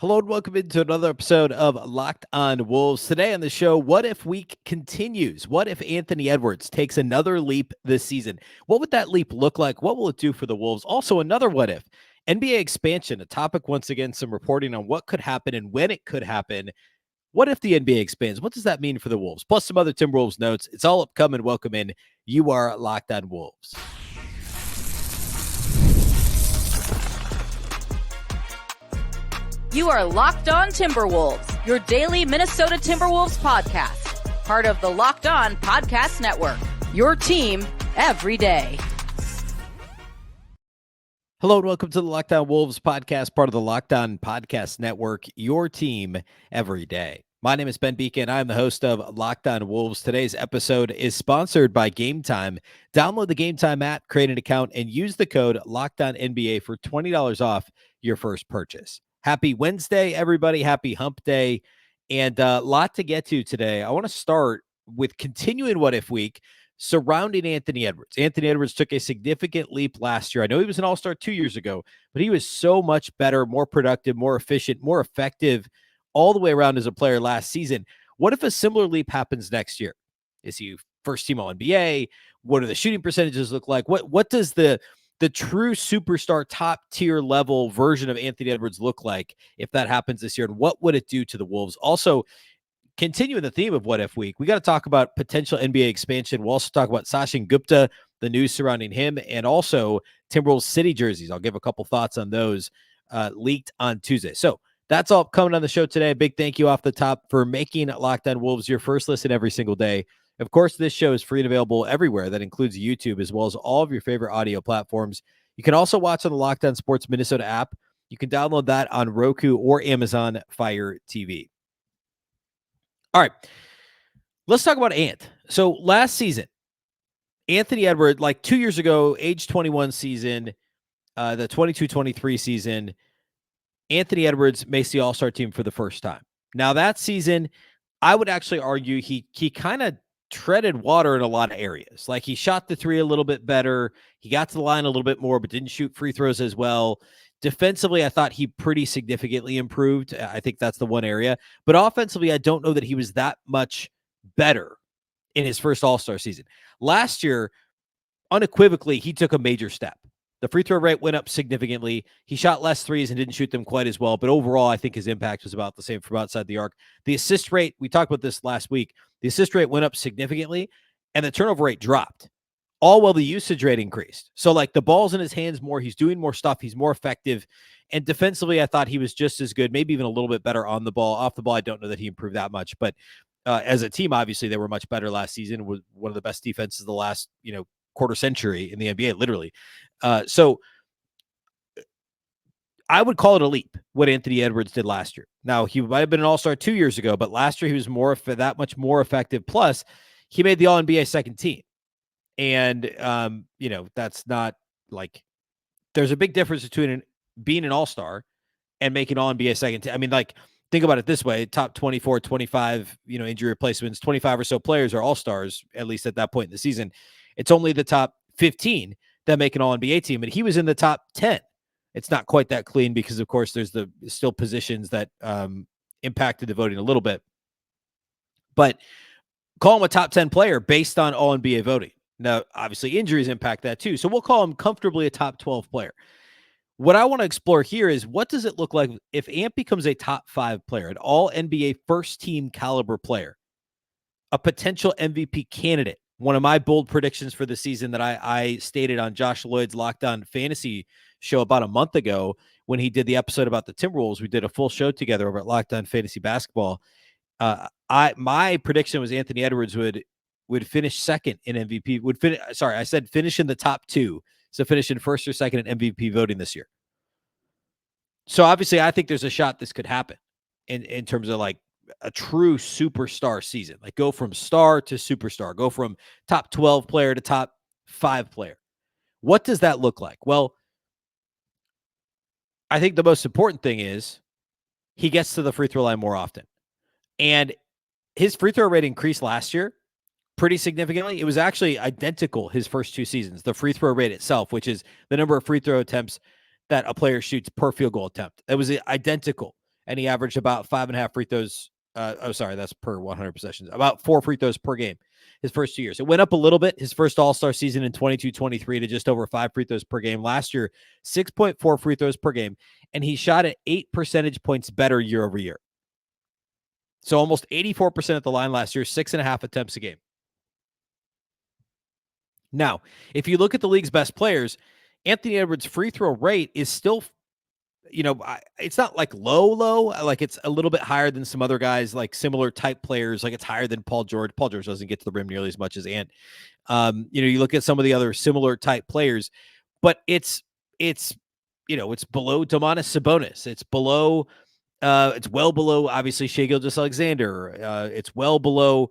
Hello and welcome into another episode of Locked On Wolves. Today on the show, what if week continues? What if Anthony Edwards takes another leap this season? What would that leap look like? What will it do for the Wolves? Also, another what if. NBA expansion, a topic once again, some reporting on what could happen and when it could happen. What if the NBA expands? What does that mean for the Wolves? Plus some other Timberwolves notes. It's all upcoming. Welcome in. You are Locked On Wolves. You are Locked On Timberwolves, your daily Minnesota Timberwolves podcast. Part of the Locked On Podcast Network, your team every day. Hello and welcome to the Locked On Wolves podcast, part of the Locked On Podcast Network, your team every day. My name is Ben Beecken. I'm the host of Locked On Wolves. Today's episode is sponsored by Gametime. Download the Gametime app, create an account, and use the code LOCKEDONNBA for $20 off your first purchase. Happy Wednesday, everybody. Happy hump day. And a lot to get to today. I want to start with continuing What If Week surrounding Anthony Edwards. Anthony Edwards took a significant leap last year. I know he was an all-star 2 years ago, but he was so much better, more productive, more efficient, more effective all the way around as a player last season. What if a similar leap happens next year? Is he first team All-NBA? What do the shooting percentages look like? What does the true superstar top tier level version of Anthony Edwards look like if that happens this year? And what would it do to the Wolves? Also, continuing the theme of What If Week, we got to talk about potential NBA expansion. We'll also talk about Sachin Gupta, the news surrounding him, and also Timberwolves city jerseys. I'll give a couple thoughts on those leaked on Tuesday. So that's all coming on the show today. A big thank you off the top for making Locked On Wolves your first listen every single day. Of course, this show is free and available everywhere. That includes YouTube as well as all of your favorite audio platforms. You can also watch on the Locked On Sports Minnesota app. You can download that on Roku or Amazon Fire TV. All right, let's talk about Ant. So last season, Anthony Edwards, like 2 years ago, age 21 season, the 22-23 season, Anthony Edwards makes the All-Star team for the first time. Now that season, I would actually argue he kind of treaded water in a lot of areas. Like he shot the three a little bit better. He got to the line a little bit more, but didn't shoot free throws as well. Defensively, I thought he pretty significantly improved. I think that's the one area. But offensively, I don't know that he was that much better in his first All-Star season. Last year, unequivocally, he took a major step. The free throw rate went up significantly. He shot less threes and didn't shoot them quite as well. But overall, I think his impact was about the same from outside the arc. The assist rate, we talked about this last week. The assist rate went up significantly, and the turnover rate dropped, all while the usage rate increased. So, like, the ball's in his hands more. He's doing more stuff. He's more effective. And defensively, I thought he was just as good, maybe even a little bit better on the ball. Off the ball, I don't know that he improved that much. But as a team, obviously, they were much better last season. Was one of the best defenses of the last, quarter century in the NBA, literally. So I would call it a leap, what Anthony Edwards did last year. Now, he might have been an all-star 2 years ago, but last year he was that much more effective. Plus, he made the All-NBA second team. And, that's not like there's a big difference between being an all-star and making All-NBA second team. I mean, like, think about it this way. Top 24, 25, injury replacements, 25 or so players are all-stars, at least at that point in the season. It's only the top 15 that make an All-NBA team, and he was in the top 10. It's not quite that clean because, of course, there's still positions that impacted the voting a little bit. But call him a top 10 player based on All-NBA voting. Now, obviously, injuries impact that too. So we'll call him comfortably a top 12 player. What I want to explore here is what does it look like if Ant becomes a top 5 player, an All-NBA first-team caliber player, a potential MVP candidate? One of my bold predictions for the season that I stated on Josh Lloyd's Locked On Fantasy show about a month ago when he did the episode about the Timberwolves. We did a full show together over at Locked On Fantasy Basketball. My prediction was Anthony Edwards would finish second in MVP. I said finish in the top 2. So finish in first or second in MVP voting this year. So obviously, I think there's a shot this could happen in terms of like a true superstar season. Like go from star to superstar. Go from top 12 player to top 5 player. What does that look like? Well, I think the most important thing is he gets to the free throw line more often. And his free throw rate increased last year pretty significantly. It was actually identical his first 2 seasons, the free throw rate itself, which is the number of free throw attempts that a player shoots per field goal attempt. It was identical. and he averaged about 5.5 free throws. That's per 100 possessions, about 4 free throws per game his first 2 years. It went up a little bit his first All-Star season in 22-23 to just over 5 free throws per game. Last year, 6.4 free throws per game, and he shot at 8 percentage points better year over year. So almost 84% at the line last year, 6.5 attempts a game. Now, if you look at the league's best players, Anthony Edwards' free throw rate is still, it's not like low, like it's a little bit higher than some other guys, like similar type players. Like it's higher than Paul George. Paul George doesn't get to the rim nearly as much as Ant. You look at some of the other similar type players, but it's below Domantas Sabonis. It's below, it's well below, obviously, Shai Gilgeous-Alexander. It's well below,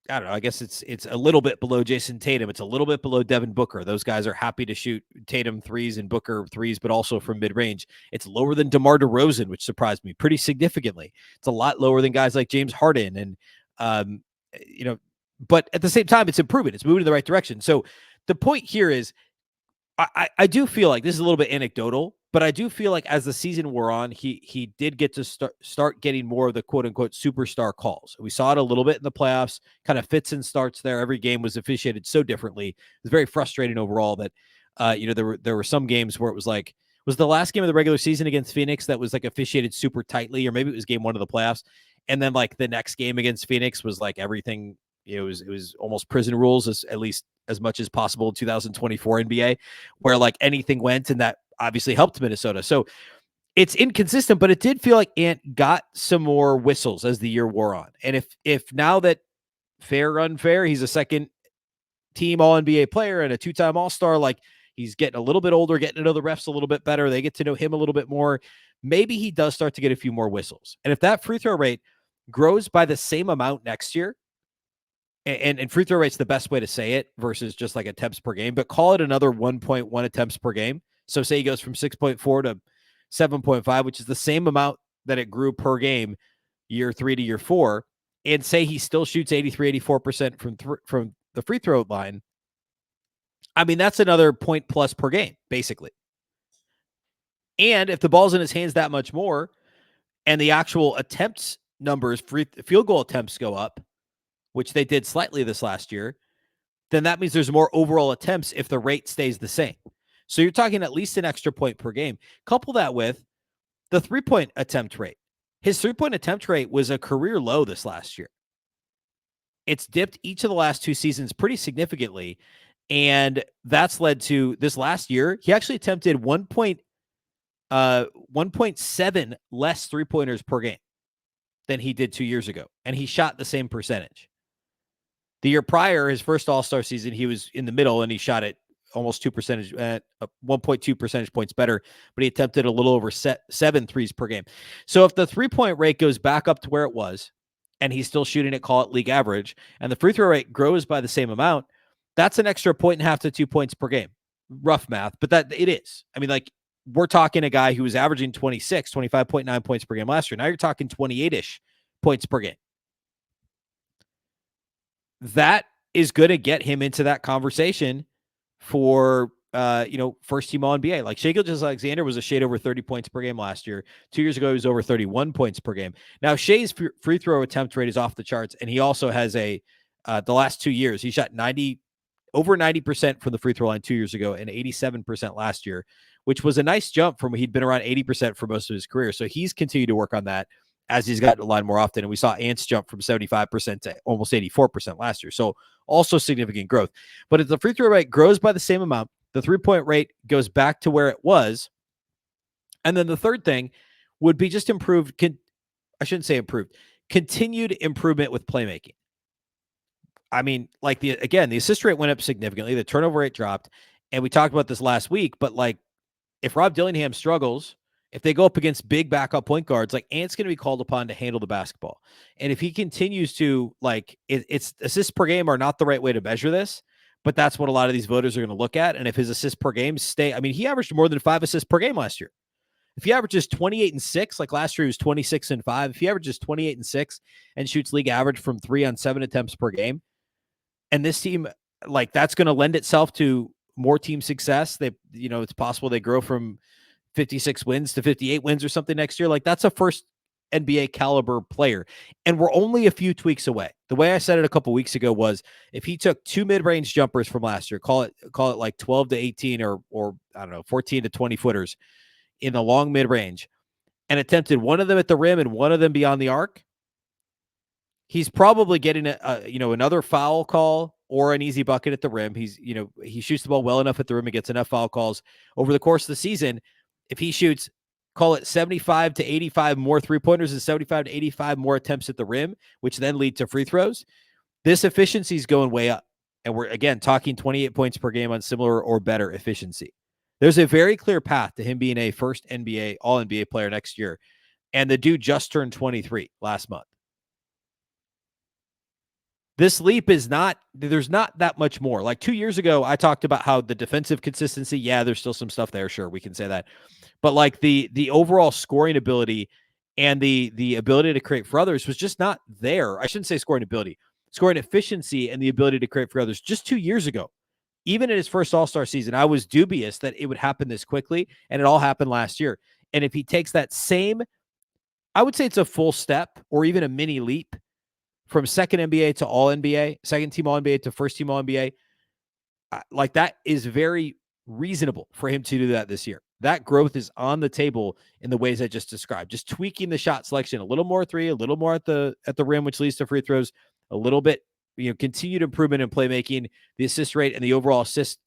I don't know. I guess it's a little bit below Jason Tatum. It's a little bit below Devin Booker. Those guys are happy to shoot Tatum threes and Booker threes, but also from mid-range. It's lower than DeMar DeRozan, which surprised me pretty significantly. It's a lot lower than guys like James Harden. And, but at the same time, it's improving. It's moving in the right direction. So the point here is I do feel like this is a little bit anecdotal, but I do feel like as the season wore on, he did get to start getting more of the quote unquote superstar calls. We saw it a little bit in the playoffs, kind of fits and starts there. Every game was officiated so differently. It was very frustrating overall that, there were some games where it was like, was the last game of the regular season against Phoenix that was like officiated super tightly, or maybe it was game 1 of the playoffs. And then like the next game against Phoenix was like everything, it was almost prison rules, at least as much as possible in 2024 NBA, where like anything went, and that obviously helped Minnesota. So it's inconsistent, but it did feel like Ant got some more whistles as the year wore on. And if now that, fair or unfair, he's a second team All-NBA player and a 2-time All-Star, like he's getting a little bit older, getting to know the refs a little bit better, they get to know him a little bit more, maybe he does start to get a few more whistles. And if that free throw rate grows by the same amount next year, and free throw rate's the best way to say it versus just like attempts per game, but call it another 1.1 attempts per game. So say he goes from 6.4 to 7.5, which is the same amount that it grew per game year 3 to year 4, and say he still shoots 83-84% from the free throw line. I mean, that's another point plus per game, basically. And if the ball's in his hands that much more, and the actual attempts numbers, field goal attempts go up, which they did slightly this last year, then that means there's more overall attempts if the rate stays the same. So you're talking at least an extra point per game. Couple that with the 3-point attempt rate. His 3-point attempt rate was a career low this last year. It's dipped each of the last 2 seasons pretty significantly, and that's led to this last year, he actually attempted 1.7 less 3-pointers per game than he did 2 years ago, and he shot the same percentage. The year prior, his first All-Star season, he was in the middle, and he shot at almost 1.2 percentage points better, but he attempted a little over 7 threes per game. So if the 3-point rate goes back up to where it was, and he's still shooting it, call it league average, and the free throw rate grows by the same amount, that's an extra 1.5 to 2 points per game. Rough math, but that it is. I mean, like, we're talking a guy who was averaging 25.9 points per game last year. Now you're talking 28-ish points per game. That is going to get him into that conversation for, first team All-NBA. Like Shai Gilgeous-Alexander was a shade over 30 points per game last year. 2 years ago, he was over 31 points per game. Now, Shai's free throw attempt rate is off the charts, and he also has the last 2 years, he shot over 90% from the free throw line 2 years ago and 87% last year, which was a nice jump from he'd been around 80% for most of his career. So he's continued to work on that as he's gotten to the line more often. And we saw Ant's jump from 75% to almost 84% last year. So also significant growth. But if the free throw rate grows by the same amount, the 3-point rate goes back to where it was. And then the third thing would be just continued improvement with playmaking. I mean, like the assist rate went up significantly. The turnover rate dropped. And we talked about this last week, but like if Rob Dillingham struggles, if they go up against big backup point guards, like Ant's going to be called upon to handle the basketball. And if he continues to it's assists per game are not the right way to measure this, but that's what a lot of these voters are going to look at. And if his assists per game he averaged more than 5 assists per game last year. If he averages 28-6, like last year he was 26-5, if he averages 28-6 and shoots league average from 3 on 7 attempts per game, and this team, like, that's going to lend itself to more team success. It's possible they grow from 56 wins to 58 wins or something next year. Like, that's a first NBA caliber player. And we're only a few tweaks away. The way I said it a couple weeks ago was, if he took 2 mid-range jumpers from last year, call it like 12 to 18 or I don't know, 14 to 20 footers in the long mid-range, and attempted one of them at the rim and one of them beyond the arc, he's probably getting another foul call or an easy bucket at the rim. He shoots the ball well enough at the rim and gets enough foul calls over the course of the season. If he shoots, call it 75 to 85 more three-pointers and 75 to 85 more attempts at the rim, which then lead to free throws, this efficiency is going way up. And we're, again, talking 28 points per game on similar or better efficiency. There's a very clear path to him being a first NBA, all-NBA player next year. And the dude just turned 23 last month. This leap is there's not that much more. Like 2 years ago, I talked about how the defensive consistency, there's still some stuff there. Sure, we can say that. But like the overall scoring ability and the ability to create for others was just not there. I shouldn't say scoring ability, scoring efficiency and the ability to create for others just 2 years ago. Even in his first All-Star season, I was dubious that it would happen this quickly, and it all happened last year. And if he takes that same, I would say it's a full step or even a mini leap from second NBA to all NBA, second team all NBA to first team all NBA, like that is very reasonable for him to do that this year. That growth is on the table in the ways I just described. Just tweaking the shot selection, a little more three, a little more at the rim, which leads to free throws, a little bit, continued improvement in playmaking, the assist rate and the overall assist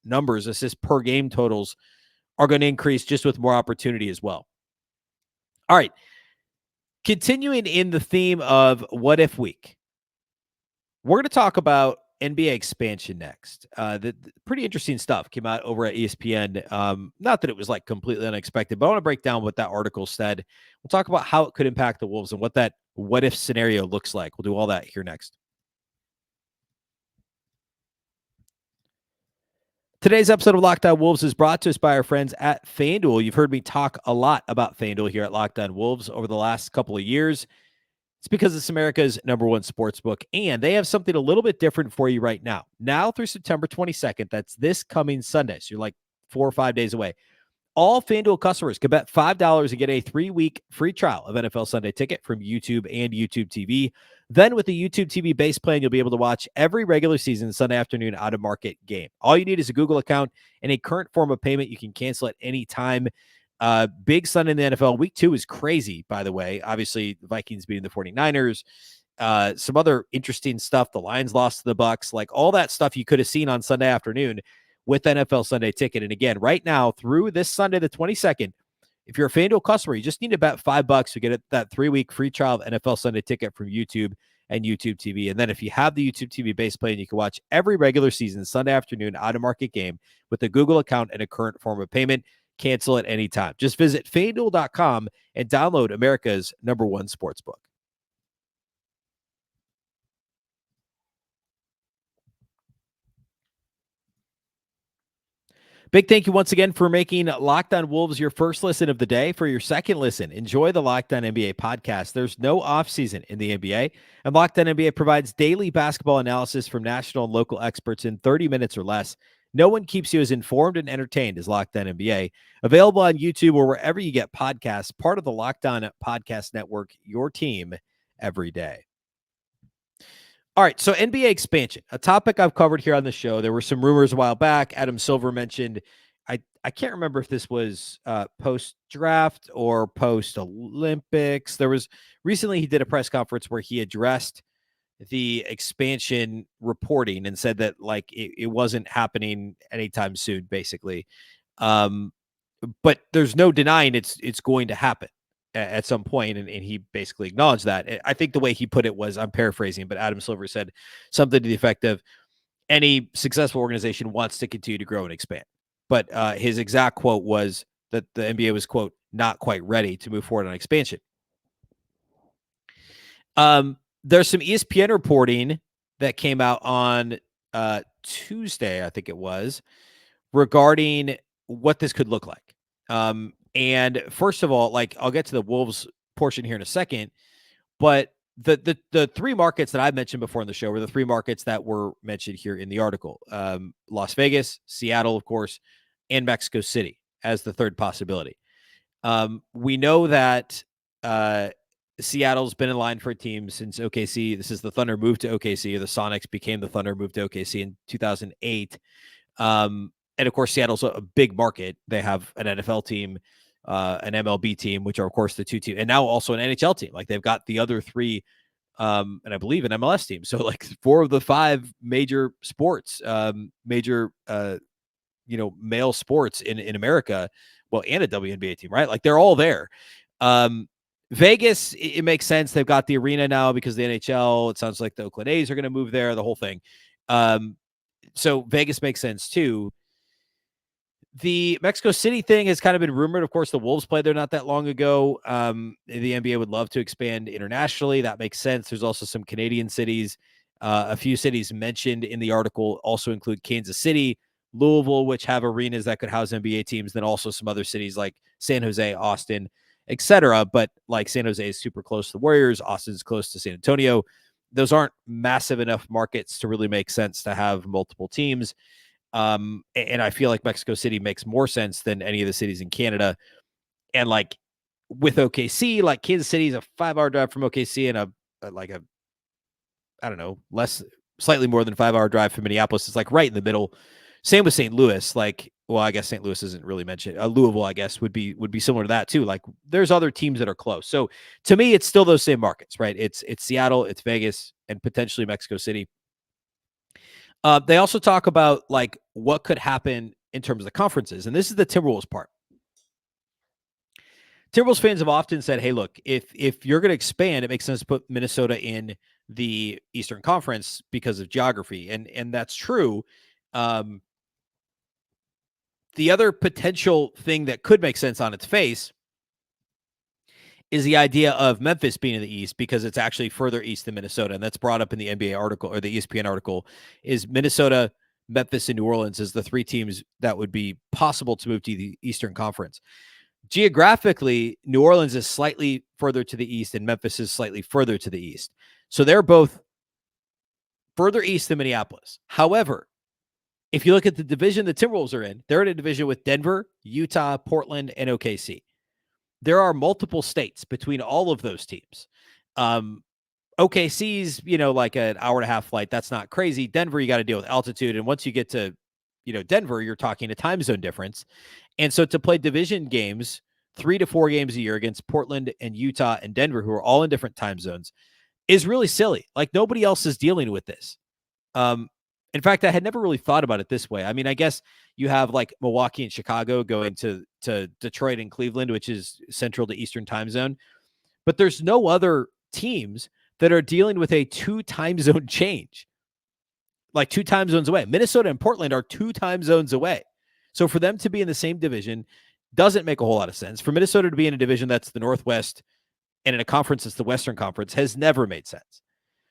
per game totals are going to increase just with more opportunity as well. All right. Continuing in the theme of what if week, we're going to talk about NBA expansion next. The pretty interesting stuff came out over at ESPN. Not that it was like completely unexpected, but I want to break down what that article said. We'll talk about how it could impact the Wolves and what that what if scenario looks like. We'll do all that here next. Today's episode of Locked On Wolves is brought to us by our friends at FanDuel. You've heard me talk a lot about FanDuel here at Locked On Wolves over the last couple of years. It's because it's America's #1 sportsbook, and they have something a little bit different for you right now. Now through September 22nd, that's this coming Sunday, so you're like 4 or 5 days away. All FanDuel customers can bet $5 and get a 3-week free trial of NFL Sunday Ticket from YouTube and YouTube TV. Then with the YouTube TV base plan, you'll be able to watch every regular season Sunday afternoon out-of-market game. All you need is a Google account and a current form of payment. You can cancel at any time. Big Sunday in the NFL. Week 2 is crazy, by the way. Obviously, the Vikings beating the 49ers. Some other interesting stuff. The Lions lost to the Bucks. Like all that stuff you could have seen on Sunday afternoon with NFL Sunday Ticket. And again, right now through this Sunday, the 22nd, if you're a FanDuel customer, you just need to bet $5 to get that 3-week free trial of NFL Sunday Ticket from YouTube and YouTube TV. And then if you have the YouTube TV base plan, you can watch every regular season Sunday afternoon out-of-market game with a Google account and a current form of payment. Cancel at any time. Just visit FanDuel.com and download America's #1 sportsbook. Big thank you once again for making Locked On Wolves your first listen of the day. For your second listen, enjoy the Locked On NBA podcast. There's no offseason in the NBA, and Locked On NBA provides daily basketball analysis from national and local experts in 30 minutes or less. No one keeps you as informed and entertained as Locked On NBA. Available on YouTube or wherever you get podcasts, part of the Locked On Podcast Network, your team every day. All right, so NBA expansion, a topic I've covered here on the show. There were some rumors a while back. Adam Silver mentioned, I can't remember if this was post-draft or post-Olympics. Recently he did a press conference where he addressed the expansion reporting and said that like it wasn't happening anytime soon, basically. But there's no denying it's going to happen at some point, and he basically acknowledged that. I think the way he put it was, I'm paraphrasing, but Adam Silver said something to the effect of, any successful organization wants to continue to grow and expand. But his exact quote was that the NBA was, quote, not quite ready to move forward on expansion. There's some ESPN reporting that came out on Tuesday, I think it was, regarding what this could look like. And first of all, like I'll get to the Wolves portion here in a second, but the 3 markets that I mentioned before in the show were the 3 markets that were mentioned here in the article. Las Vegas, Seattle, of course, and Mexico City as the third possibility. We know that Seattle's been in line for a team since OKC. This is the Thunder moved to OKC, or the Sonics became the Thunder, moved to OKC in 2008. And of course, Seattle's a big market. They have an NFL team, an MLB team, which are of course the two teams, and now also an NHL team. Like they've got the other three, and I believe an MLS team. So like 4 of the 5 major sports, major male sports in America, well, and a WNBA team, right? Like they're all there. Vegas, it makes sense. They've got the arena now because the NHL. It sounds like the Oakland A's are going to move there. The whole thing. So Vegas makes sense too. The Mexico City thing has kind of been rumored. Of course, the Wolves played there not that long ago. The NBA would love to expand internationally. That makes sense. There's also some Canadian cities. A few cities mentioned in the article also include Kansas City, Louisville, which have arenas that could house NBA teams. Then also some other cities like San Jose, Austin, etc. But like San Jose is super close to the Warriors. Austin's close to San Antonio. Those aren't massive enough markets to really make sense to have multiple teams. And I feel like Mexico City makes more sense than any of the cities in Canada. And like with OKC, like Kansas City is a 5-hour drive from OKC and I don't know, slightly more than 5-hour drive from Minneapolis. It's like right in the middle. Same with St. Louis. Like, well, I guess St. Louis isn't really mentioned. Louisville, I guess, would be similar to that too. Like there's other teams that are close. So to me, it's still those same markets, right? It's Seattle, it's Vegas, and potentially Mexico City. They also talk about like what could happen in terms of the conferences. And this is the Timberwolves part. Timberwolves fans have often said, hey, look, if you're going to expand, it makes sense to put Minnesota in the Eastern Conference because of geography. And that's true. The other potential thing that could make sense on its face is the idea of Memphis being in the East because it's actually further east than Minnesota. And that's brought up in the NBA article or the ESPN article is Minnesota, Memphis, and New Orleans as the 3 teams that would be possible to move to the Eastern Conference. Geographically, New Orleans is slightly further to the east and Memphis is slightly further to the east. So they're both further east than Minneapolis. However, if you look at the division the Timberwolves are in, they're in a division with Denver, Utah, Portland, and OKC. There are multiple states between all of those teams. OKC's, like an hour and a half flight. That's not crazy. Denver, you got to deal with altitude. And once you get to, Denver, you're talking a time zone difference. And so to play division games, 3 to 4 games a year against Portland and Utah and Denver, who are all in different time zones, is really silly. Like nobody else is dealing with this. In fact, I had never really thought about it this way. I mean, I guess you have like Milwaukee and Chicago going to Detroit and Cleveland, which is central to Eastern time zone. But there's no other teams that are dealing with a 2 time zone change, like 2 time zones away. Minnesota and Portland are 2 time zones away. So for them to be in the same division doesn't make a whole lot of sense. For Minnesota to be in a division that's the Northwest and in a conference that's the Western Conference has never made sense.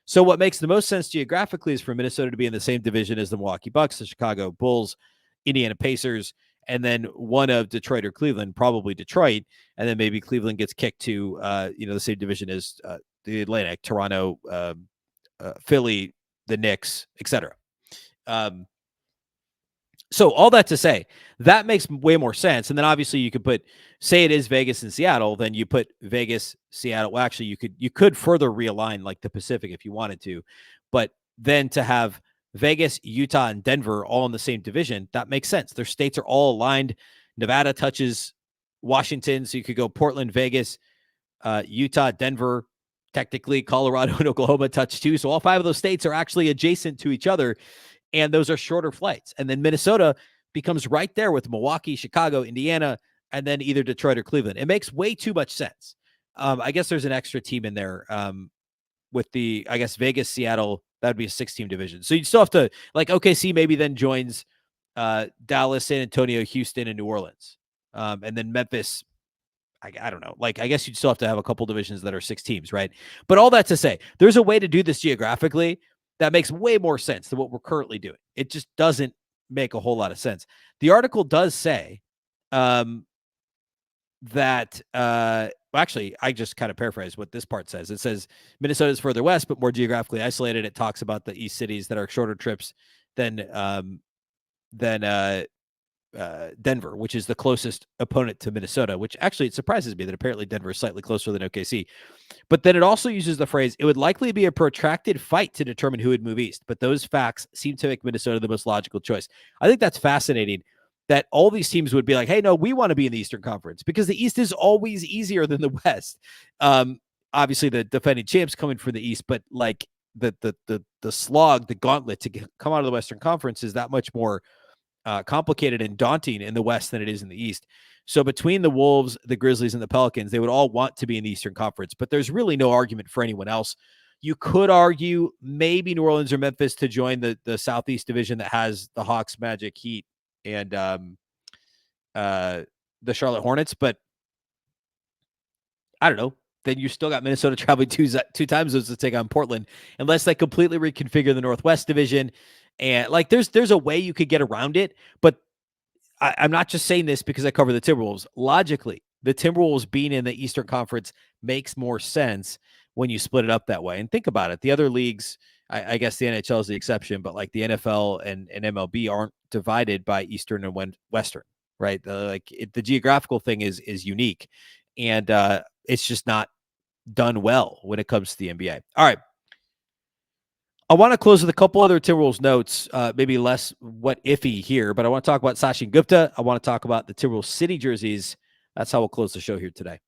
So what makes the most sense geographically is for Minnesota to be in the ssame division as the Milwaukee Bucks, the Chicago Bulls, Indiana Pacers, and then one of Detroit or Cleveland, probably Detroit, and then maybe Cleveland gets kicked to the same division as the Atlantic, Toronto, Philly, the Knicks, etc. So all that to say, that makes way more sense. And then obviously you could say it is Vegas and Seattle, then you put Vegas, Seattle. Well, actually you could further realign like the Pacific if you wanted to, but then to have Vegas, Utah, and Denver all in the same division, that makes sense. Their states are all aligned. Nevada touches Washington, so you could go Portland, Vegas, Utah, Denver, technically Colorado and Oklahoma touch too. So all 5 of those states are actually adjacent to each other. And those are shorter flights. And then Minnesota becomes right there with Milwaukee, Chicago, Indiana, and then either Detroit or Cleveland. It makes way too much sense. I guess there's an extra team in there with Vegas, Seattle. That would be a 6-team division. So you'd still have to, like OKC maybe then joins Dallas, San Antonio, Houston, and New Orleans. And then Memphis, I don't know. Like, I guess you'd still have to have a couple divisions that are 6 teams, right? But all that to say, there's a way to do this geographically that makes way more sense than what we're currently doing. It just doesn't make a whole lot of sense. The article does say that actually, I just kind of paraphrase what this part says. It says Minnesota is further west, but more geographically isolated. It talks about the east cities that are shorter trips than Denver, which is the closest opponent to Minnesota, which actually it surprises me that apparently Denver is slightly closer than OKC. But then it also uses the phrase, it would likely be a protracted fight to determine who would move east. But those facts seem to make Minnesota the most logical choice. I think that's fascinating that all these teams would be like, hey, no, we want to be in the Eastern Conference because the East is always easier than the West. Obviously, the defending champs coming for the East, but like the slog, the gauntlet to come out of the Western Conference is that much more complicated and daunting in the West than it is in the East. So between the Wolves, the Grizzlies, and the Pelicans, they would all want to be in the Eastern Conference, but there's really no argument for anyone else. You could argue maybe New Orleans or Memphis to join the Southeast Division that has the Hawks, Magic, Heat, and the Charlotte Hornets, but I don't know. Then you still got Minnesota traveling two time zones to take on Portland, unless they completely reconfigure the Northwest Division. And like, there's a way you could get around it, but I'm not just saying this because I cover the Timberwolves. Logically, the Timberwolves being in the Eastern Conference makes more sense when you split it up that way. And think about it. The other leagues, I guess the NHL is the exception, but like the NFL and MLB aren't divided by Eastern and Western, right? The geographical thing is unique. And it's just not done well when it comes to the NBA. All right. I want to close with a couple other Timberwolves notes, maybe less what iffy here, but I want to talk about Sachin Gupta. I want to talk about the Timberwolves City jerseys. That's how we'll close the show here today.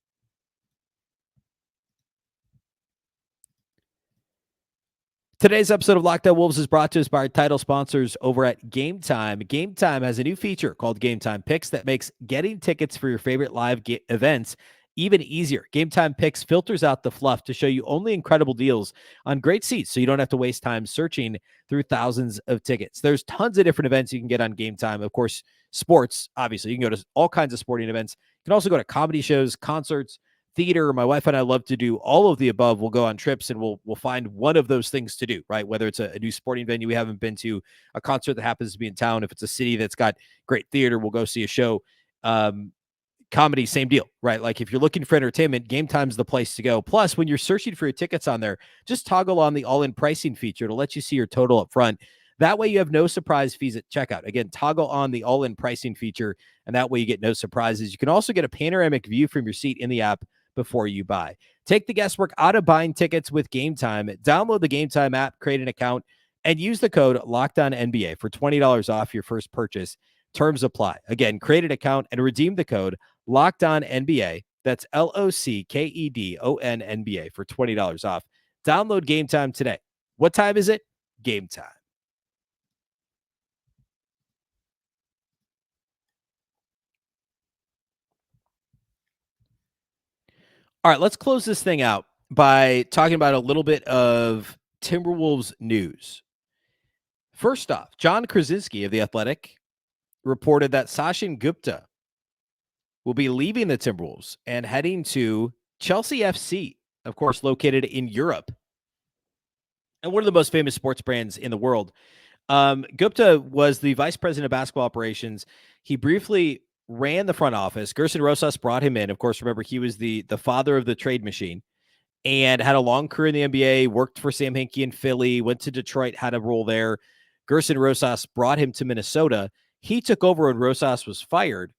Today's episode of Locked On Wolves is brought to us by our title sponsors over at Gametime. Gametime has a new feature called Gametime Picks that makes getting tickets for your favorite live events even easier. Gametime Picks filters out the fluff to show you only incredible deals on great seats, so you don't have to waste time searching through thousands of tickets. There's tons of different events you can get on Gametime. Of course, sports, obviously. You can go to all kinds of sporting events. You can also go to comedy shows, concerts, theater. My wife and I love to do all of the above. We'll go on trips and we'll find one of those things to do, right? Whether it's a new sporting venue we haven't been to, a concert that happens to be in town. If it's a city that's got great theater, we'll go see a show. Comedy, same deal, right? Like if you're looking for entertainment, Gametime's the place to go. Plus, when you're searching for your tickets on there, just toggle on the all-in pricing feature to let you see your total up front. That way you have no surprise fees at checkout. Again, toggle on the all-in pricing feature, and that way you get no surprises. You can also get a panoramic view from your seat in the app before you buy. Take the guesswork out of buying tickets with Gametime. Download the Gametime app, create an account, and use the code LOCKEDONNBA for $20 off your first purchase. Terms apply. Again, create an account and redeem the code LOCKEDONNBA. That's LOCKEDONNBA for $20 off. Download Gametime today. What time is it? Gametime. All right, let's close this thing out by talking about a little bit of Timberwolves news. First off, John Krasinski of The Athletic reported that Sachin Gupta will be leaving the Timberwolves and heading to Chelsea FC, of course, located in Europe, and one of the most famous sports brands in the world. Gupta was the vice president of basketball operations. He briefly ran the front office. Gerson Rosas brought him in. Of course, remember, he was the father of the trade machine and had a long career in the NBA, worked for Sam Hinkie in Philly, went to Detroit, had a role there. Gerson Rosas brought him to Minnesota. He took over when Rosas was fired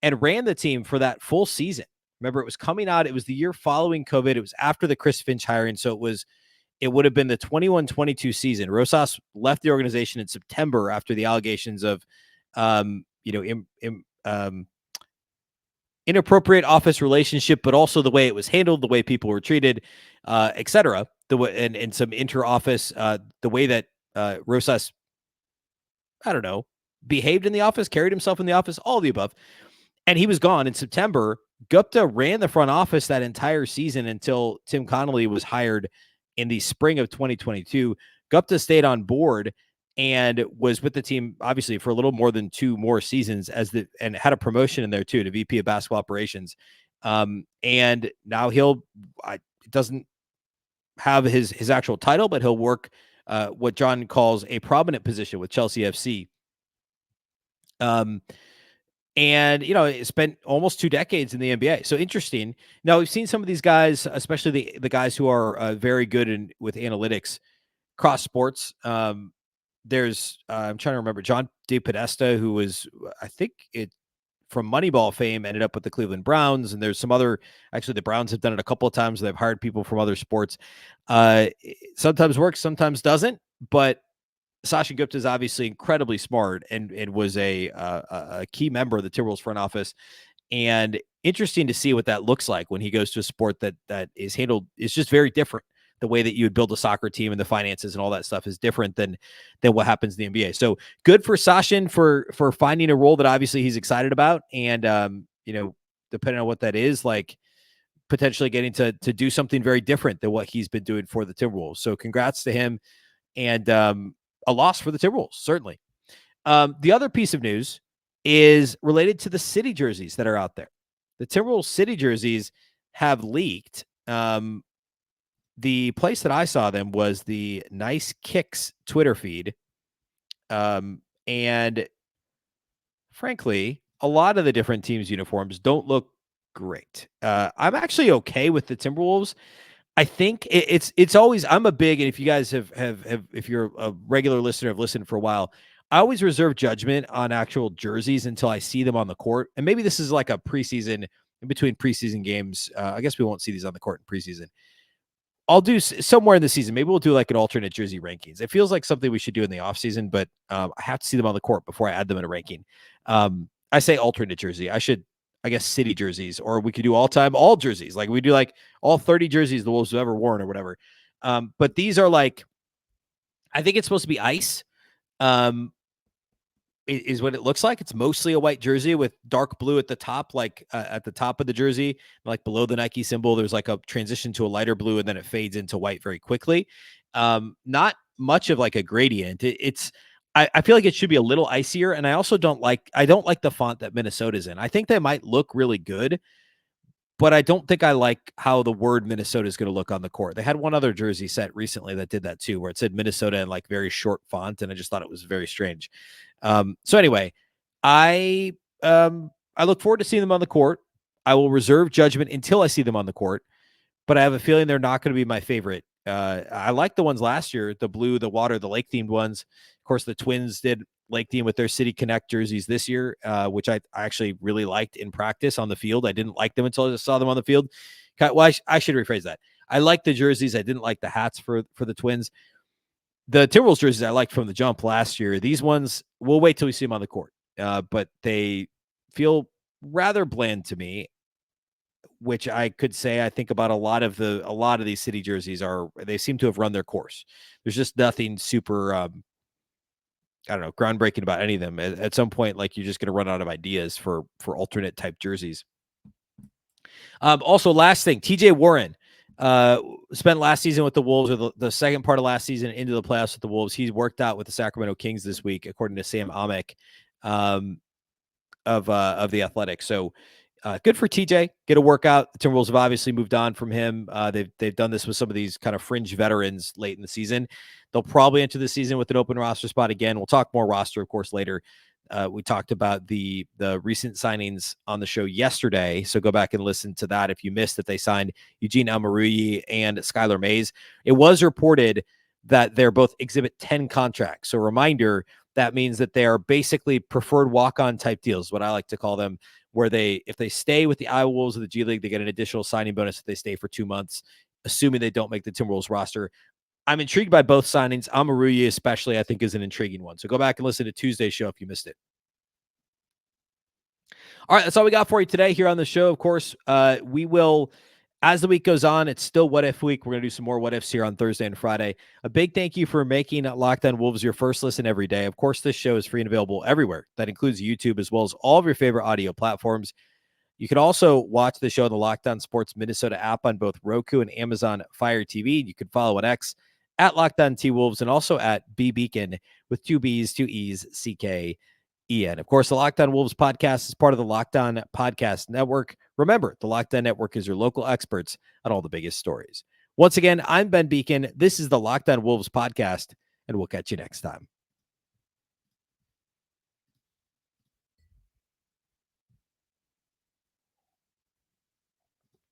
and ran the team for that full season. Remember, it was coming out. It was the year following COVID. It was after the Chris Finch hiring. So it would have been the 21-22 season. Rosas left the organization in September after the allegations of, inappropriate office relationship, but also the way it was handled, the way people were treated, et cetera. And some inter-office, the way that Rosas, I don't know, behaved in the office, carried himself in the office, all the above. And he was gone in September. Gupta ran the front office that entire season until Tim Conley was hired in the spring of 2022. Gupta stayed on board and was with the team, obviously, for a little more than 2 more seasons and had a promotion in there too to VP of basketball operations. And now doesn't have his actual title, but he'll work what John calls a prominent position with Chelsea FC. And, it spent almost 2 decades in the NBA. So interesting. Now, we've seen some of these guys, especially the guys who are very good with analytics, cross sports. there's I'm trying to remember John DePodesta, who was, I think it from Moneyball fame, ended up with the Cleveland Browns. And there's some other, actually the Browns have done it a couple of times. They've hired people from other sports. Sometimes works, sometimes doesn't, but Sachin Gupta is obviously incredibly smart and was a key member of the Timberwolves front office. And interesting to see what that looks like when he goes to a sport that is handled, is just very different. The way that you would build a soccer team and the finances and all that stuff is different than what happens in the NBA. So good for Sachin for finding a role that obviously he's excited about. And, depending on what that is, like potentially getting to do something very different than what he's been doing for the Timberwolves. So congrats to him, and a loss for the Timberwolves, certainly. The other piece of news is related to the city jerseys that are out there. The Timberwolves city jerseys have leaked. The place that I saw them was the Nice Kicks Twitter feed. And frankly, a lot of the different teams' uniforms don't look great. I'm actually okay with the Timberwolves. I think it's always, I'm a big, and if you guys have if you're a regular listener, have listened for a while, I always reserve judgment on actual jerseys until I see them on the court. And maybe this is like a preseason, in between preseason games. I guess we won't see these on the court in preseason. I'll do somewhere in the season. Maybe we'll do like an alternate jersey rankings. It feels like something we should do in the off season, but I have to see them on the court before I add them in a ranking. I say alternate jersey. I guess city jerseys, or we could do all jerseys. Like we do like all 30 jerseys the Wolves have ever worn or whatever. But these are like, I think it's supposed to be ice. Is what it looks like. It's mostly a white jersey with dark blue at the top, like at the top of the jersey, like below the Nike symbol. There's like a transition to a lighter blue, and then it fades into white very quickly. Not much of like a gradient. I feel like it should be a little icier, and I also don't like the font that Minnesota's in. I think they might look really good, but I don't think I like how the word Minnesota is going to look on the court. They had one other jersey set recently that did that too, where it said Minnesota in like very short font, and I just thought it was very strange. So anyway, I look forward to seeing them on the court. I will reserve judgment until I see them on the court, but I have a feeling they're not going to be my favorite. I like the ones last year, the blue, the water, the lake themed ones. Of course, the Twins did lake theme with their City Connect jerseys this year, which I actually really liked in practice on the field. I didn't like them until I saw them on the field. Well, I should rephrase that. I liked the jerseys. I didn't like the hats for the Twins. The Timberwolves jerseys I liked from the jump last year. These ones, we'll wait till we see them on the court. But they feel rather bland to me, which I could say I think about a lot of these city jerseys they seem to have run their course. There's just nothing super, I don't know, groundbreaking about any of them. At some point, like you're just going to run out of ideas for alternate type jerseys. Also, last thing, TJ Warren spent last season with the Wolves, or the second part of last season into the playoffs with the Wolves. He's worked out with the Sacramento Kings this week, according to Sam Amick of the Athletic. So good for TJ. Get a workout. The Timberwolves have obviously moved on from him. They've done this with some of these kind of fringe veterans late in the season. They'll probably enter the season with an open roster spot again. We'll talk more roster, of course, later. We talked about the recent signings on the show yesterday, so go back and listen to that if you missed that they signed Eugene Almaruyi and Skylar Mays. It was reported that they're both Exhibit 10 contracts. So reminder, that means that they are basically preferred walk-on type deals, what I like to call them, where if they stay with the Iowa Wolves of the G League, they get an additional signing bonus if they stay for 2 months, assuming they don't make the Timberwolves roster. I'm intrigued by both signings. Almaruyi especially, I think, is an intriguing one. So go back and listen to Tuesday's show if you missed it. All right, that's all we got for you today here on the show. Of course, we will, as the week goes on, it's still What If Week. We're going to do some more What Ifs here on Thursday and Friday. A big thank you for making Locked On Wolves your first listen every day. Of course, this show is free and available everywhere. That includes YouTube as well as all of your favorite audio platforms. You can also watch the show on the Locked On Sports Minnesota app on both Roku and Amazon Fire TV. You can follow on X at Locked On T-Wolves and also at Beecken with 2 B's, 2 E's, C-K-E-N. Of course, the Locked On Wolves podcast is part of the Locked On Podcast Network. Remember, the Locked On Network is your local experts on all the biggest stories. Once again, I'm Ben Beecken. This is the Locked On Wolves podcast, and we'll catch you next time.